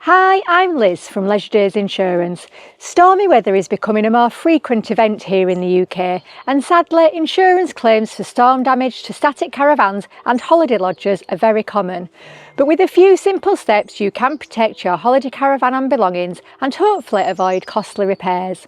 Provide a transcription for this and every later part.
Hi, I'm Liz from Leisuredays Insurance. Stormy weather is becoming a more frequent event here in the UK, and sadly, insurance claims for storm damage to static caravans and holiday lodges are very common. But with a few simple steps, you can protect your holiday caravan and belongings and hopefully avoid costly repairs.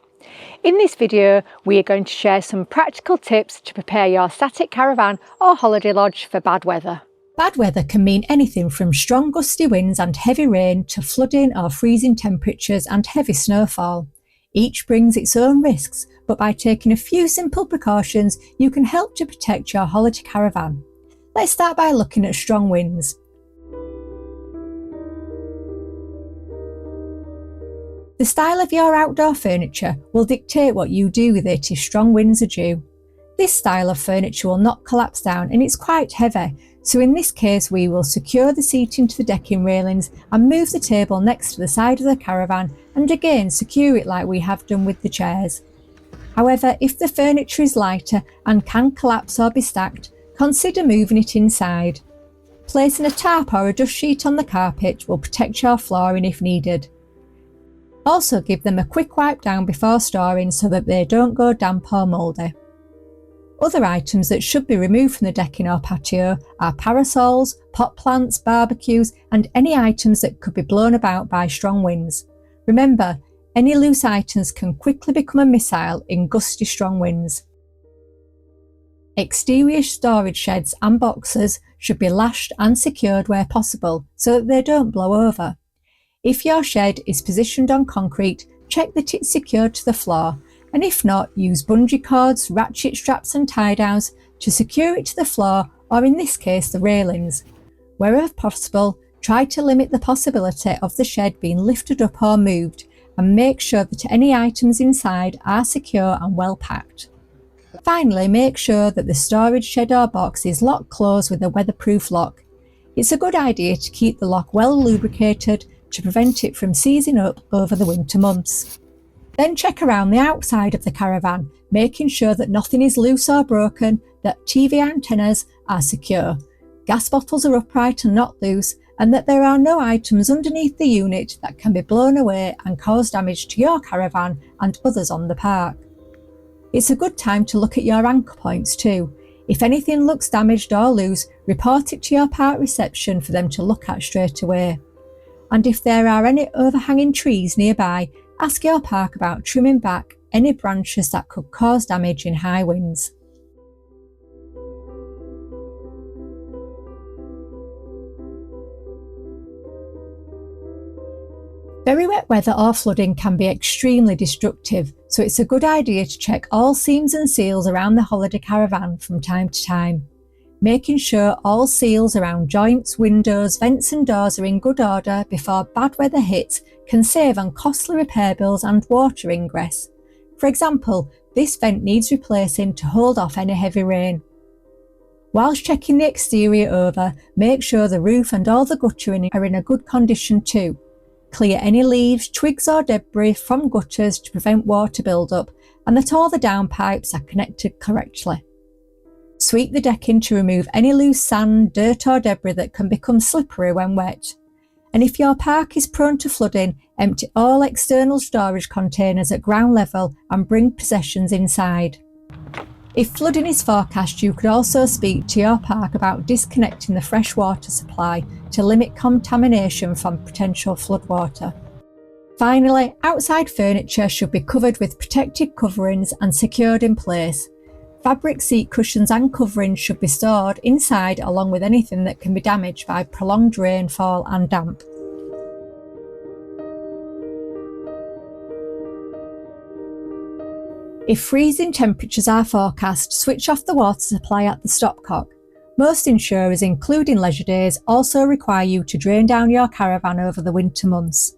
In this video, we are going to share some practical tips to prepare your static caravan or holiday lodge for bad weather. Bad weather can mean anything from strong gusty winds and heavy rain to flooding or freezing temperatures and heavy snowfall. Each brings its own risks, but by taking a few simple precautions, you can help to protect your holiday caravan. Let's start by looking at strong winds. The style of your outdoor furniture will dictate what you do with it if strong winds are due. This style of furniture will not collapse down and it's quite heavy, so in this case we will secure the seating to the decking railings and move the table next to the side of the caravan and again secure it like we have done with the chairs. However, if the furniture is lighter and can collapse or be stacked, consider moving it inside. Placing a tarp or a dust sheet on the carpet will protect your flooring if needed. Also give them a quick wipe down before storing so that they don't go damp or mouldy. Other items that should be removed from the decking or patio are parasols, pot plants, barbecues and any items that could be blown about by strong winds. Remember, any loose items can quickly become a missile in gusty strong winds. Exterior storage sheds and boxes should be lashed and secured where possible so that they don't blow over. If your shed is positioned on concrete, check that it's secured to the floor, and if not, use bungee cords, ratchet straps and tie-downs to secure it to the floor or in this case the railings. Wherever possible, try to limit the possibility of the shed being lifted up or moved and make sure that any items inside are secure and well packed. Finally, make sure that the storage shed or box is locked closed with a weatherproof lock. It's a good idea to keep the lock well lubricated to prevent it from seizing up over the winter months. Then check around the outside of the caravan, making sure that nothing is loose or broken, that TV antennas are secure, gas bottles are upright and not loose, and that there are no items underneath the unit that can be blown away and cause damage to your caravan and others on the park. It's a good time to look at your anchor points too. If anything looks damaged or loose, report it to your park reception for them to look at straight away. And if there are any overhanging trees nearby, ask your park about trimming back any branches that could cause damage in high winds. Very wet weather or flooding can be extremely destructive, so it's a good idea to check all seams and seals around the holiday caravan from time to time. Making sure all seals around joints, windows, vents and doors are in good order before bad weather hits can save on costly repair bills and water ingress. For example, this vent needs replacing to hold off any heavy rain. Whilst checking the exterior over, make sure the roof and all the guttering are in a good condition too. Clear any leaves, twigs or debris from gutters to prevent water build-up and that all the downpipes are connected correctly. Sweep the decking to remove any loose sand, dirt or debris that can become slippery when wet. And if your park is prone to flooding, empty all external storage containers at ground level and bring possessions inside. If flooding is forecast, you could also speak to your park about disconnecting the fresh water supply to limit contamination from potential floodwater. Finally, outside furniture should be covered with protected coverings and secured in place. Fabric seat cushions and coverings should be stored inside along with anything that can be damaged by prolonged rainfall and damp. If freezing temperatures are forecast, switch off the water supply at the stopcock. Most insurers, including Leisuredays, also require you to drain down your caravan over the winter months.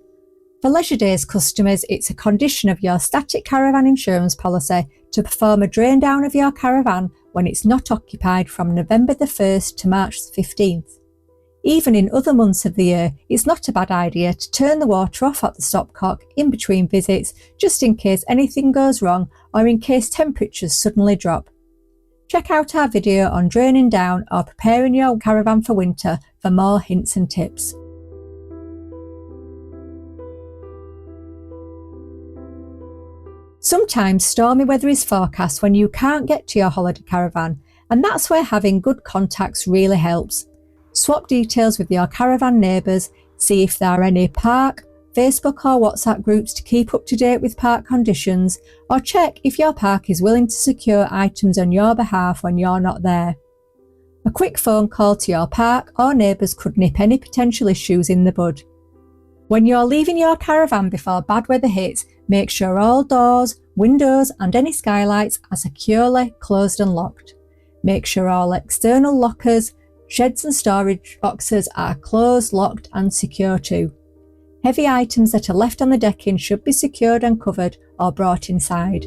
For Leisuredays customers, it's a condition of your static caravan insurance policy to perform a drain down of your caravan when it's not occupied from November the 1st to March the 15th. Even in other months of the year, it's not a bad idea to turn the water off at the stopcock in between visits just in case anything goes wrong or in case temperatures suddenly drop. Check out our video on draining down or preparing your caravan for winter for more hints and tips. Sometimes stormy weather is forecast when you can't get to your holiday caravan, and that's where having good contacts really helps. Swap details with your caravan neighbours, see if there are any park, Facebook or WhatsApp groups to keep up to date with park conditions, or check if your park is willing to secure items on your behalf when you're not there. A quick phone call to your park or neighbours could nip any potential issues in the bud. When you're leaving your caravan before bad weather hits, make sure all doors, windows and any skylights are securely closed and locked. Make sure all external lockers, sheds and storage boxes are closed, locked and secure too. Heavy items that are left on the decking should be secured and covered or brought inside.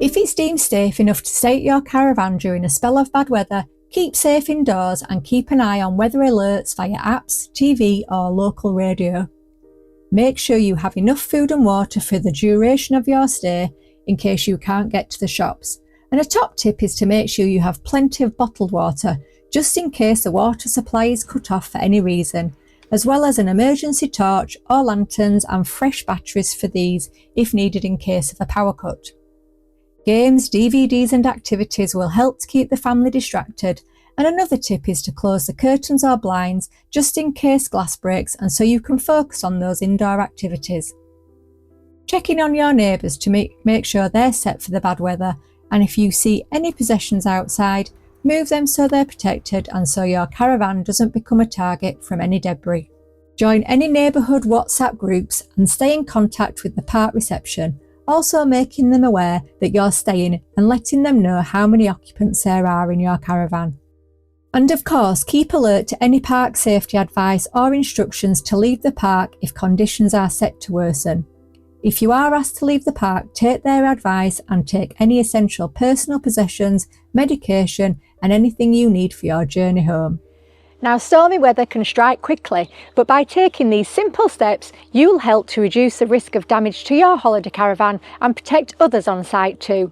If it's deemed safe enough to stay at your caravan during a spell of bad weather, keep safe indoors and keep an eye on weather alerts via apps, TV or local radio. Make sure you have enough food and water for the duration of your stay in case you can't get to the shops. And a top tip is to make sure you have plenty of bottled water, just in case the water supply is cut off for any reason, as well as an emergency torch or lanterns and fresh batteries for these if needed in case of a power cut. Games, DVDs and activities will help to keep the family distracted, and another tip is to close the curtains or blinds just in case glass breaks and so you can focus on those indoor activities. Check in on your neighbours to make sure they're set for the bad weather, and if you see any possessions outside, move them so they're protected and so your caravan doesn't become a target from any debris. Join any neighbourhood WhatsApp groups and stay in contact with the park reception, also making them aware that you're staying and letting them know how many occupants there are in your caravan. And of course, keep alert to any park safety advice or instructions to leave the park if conditions are set to worsen. If you are asked to leave the park, take their advice and take any essential personal possessions, medication and anything you need for your journey home. Now, stormy weather can strike quickly, but by taking these simple steps, you'll help to reduce the risk of damage to your holiday caravan and protect others on site too.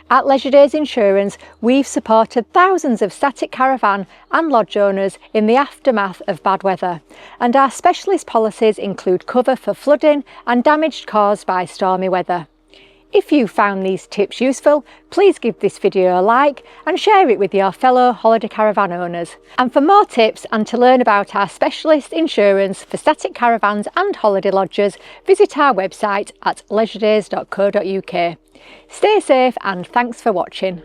At Leisuredays Insurance, we've supported thousands of static caravan and lodge owners in the aftermath of bad weather, and our specialist policies include cover for flooding and damage caused by stormy weather. If you found these tips useful, please give this video a like and share it with your fellow holiday caravan owners. And for more tips and to learn about our specialist insurance for static caravans and holiday lodges, visit our website at leisuredays.co.uk. Stay safe and thanks for watching.